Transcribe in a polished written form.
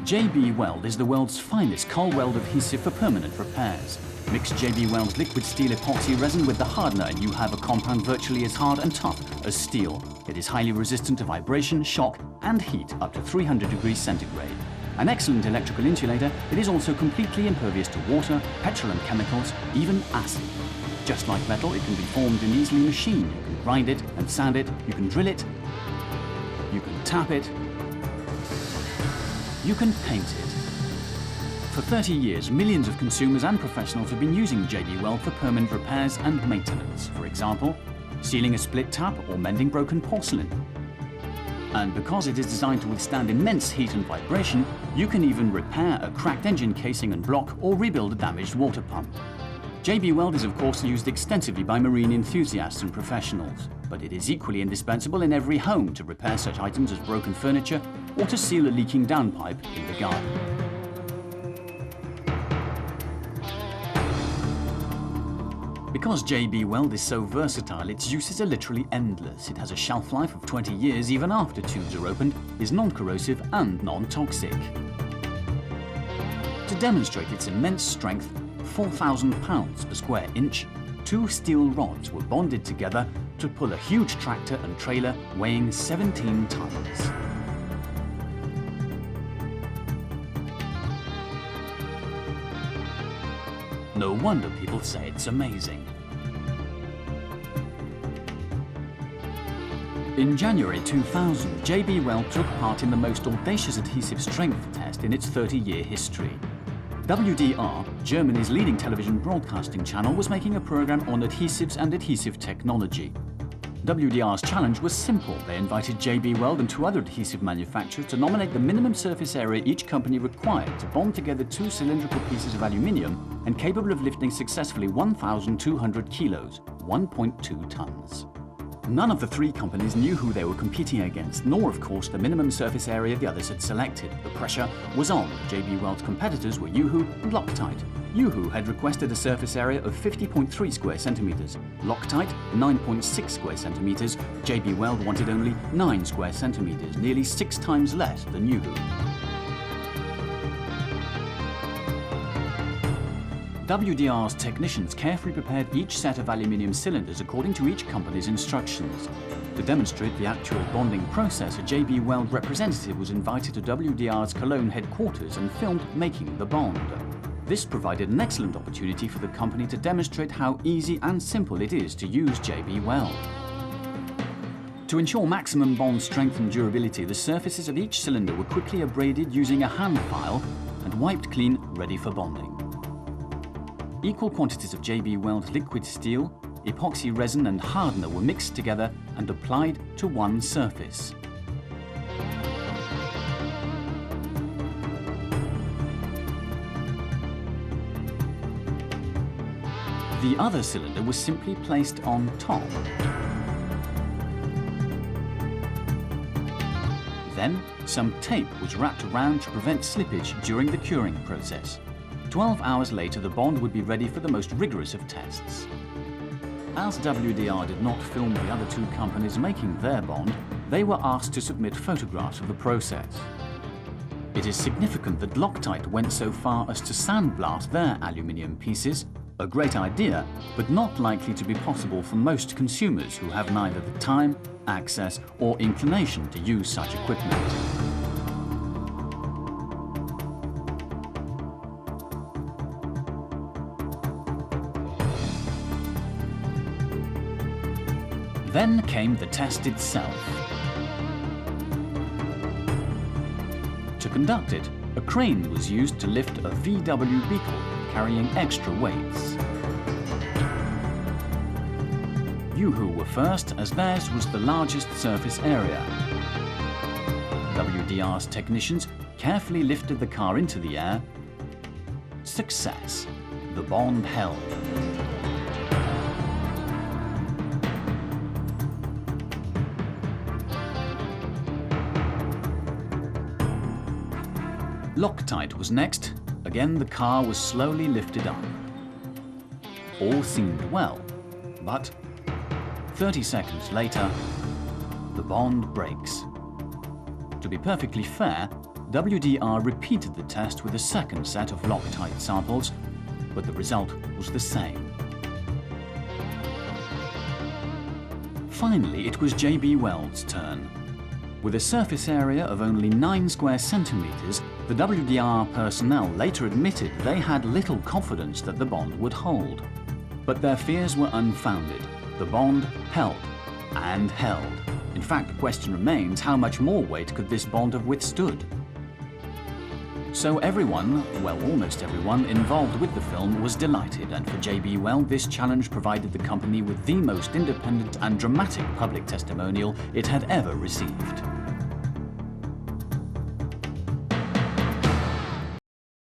JB Weld is the world's finest cold weld adhesive for permanent repairs. Mix JB Weld's liquid steel epoxy resin with the hardener and you have a compound virtually as hard and tough as steel. It is highly resistant to vibration, shock and heat up to 300 degrees centigrade. An excellent electrical insulator, it is also completely impervious to water, petrol and chemicals, even acid. Just like metal, it can be formed and easily machined. You can grind it and sand it, you can drill it, you can tap it, you can paint it. For 30 years, millions of consumers and professionals have been using JB Weld for permanent repairs and maintenance. For example, sealing a split tap or mending broken porcelain. And because it is designed to withstand immense heat and vibration, you can even repair a cracked engine casing and block or rebuild a damaged water pump. JB Weld is of course used extensively by marine enthusiasts and professionals, but it is equally indispensable in every home to repair such items as broken furniture or to seal a leaking downpipe in the garden. Because JB Weld is so versatile, its uses are literally endless. It has a shelf life of 20 years even after tubes are opened, is non-corrosive and non-toxic. To demonstrate its immense strength, 4,000 pounds per square inch, 2 steel rods were bonded together to pull a huge tractor and trailer weighing 17 tons. No wonder people say it's amazing. In January 2000, JB Weld took part in the most audacious adhesive strength test in its 30-year history. WDR, Germany's leading television broadcasting channel, was making a program on adhesives and adhesive technology. WDR's challenge was simple. They invited JB Weld and 2 other adhesive manufacturers to nominate the minimum surface area each company required to bond together 2 cylindrical pieces of aluminium and capable of lifting successfully 1,200 kilos, 1.2 tons. None of the 3 companies knew who they were competing against, nor of course the minimum surface area the others had selected. The pressure was on. JB Weld's competitors were Yoo-Hoo and Loctite. Yoo-Hoo had requested a surface area of 50.3 square centimeters, Loctite 9.6 square centimeters, JB Weld wanted only 9 square centimeters, nearly 6 times less than Yoo-Hoo. WDR's technicians carefully prepared each set of aluminium cylinders according to each company's instructions. To demonstrate the actual bonding process, a JB Weld representative was invited to WDR's Cologne headquarters and filmed making the bond. This provided an excellent opportunity for the company to demonstrate how easy and simple it is to use JB Weld. To ensure maximum bond strength and durability, the surfaces of each cylinder were quickly abraded using a hand file and wiped clean, ready for bonding. Equal quantities of JB Weld liquid steel, epoxy resin and hardener were mixed together and applied to one surface. The other cylinder was simply placed on top. Then, some tape was wrapped around to prevent slippage during the curing process. 12 hours later, the bond would be ready for the most rigorous of tests. As WDR did not film the other 2 companies making their bond, they were asked to submit photographs of the process. It is significant that Loctite went so far as to sandblast their aluminium pieces, a great idea, but not likely to be possible for most consumers who have neither the time, access, or inclination to use such equipment. Then came the test itself. To conduct it, a crane was used to lift a VW Beetle carrying extra weights. Yoo-Hoo were first, as theirs was the largest surface area. WDR's technicians carefully lifted the car into the air. Success. The bond held. Loctite was next. Again, the car was slowly lifted up. All seemed well, but 30 seconds later, the bond breaks. To be perfectly fair, WDR repeated the test with a second set of Loctite samples, but the result was the same. Finally, it was JB Weld's turn. With a surface area of only 9 square centimeters, the WDR personnel later admitted they had little confidence that the bond would hold. But their fears were unfounded. The bond held, and held. In fact, the question remains, how much more weight could this bond have withstood? So everyone, well, almost everyone, involved with the film was delighted, and for JB Weld, this challenge provided the company with the most independent and dramatic public testimonial it had ever received.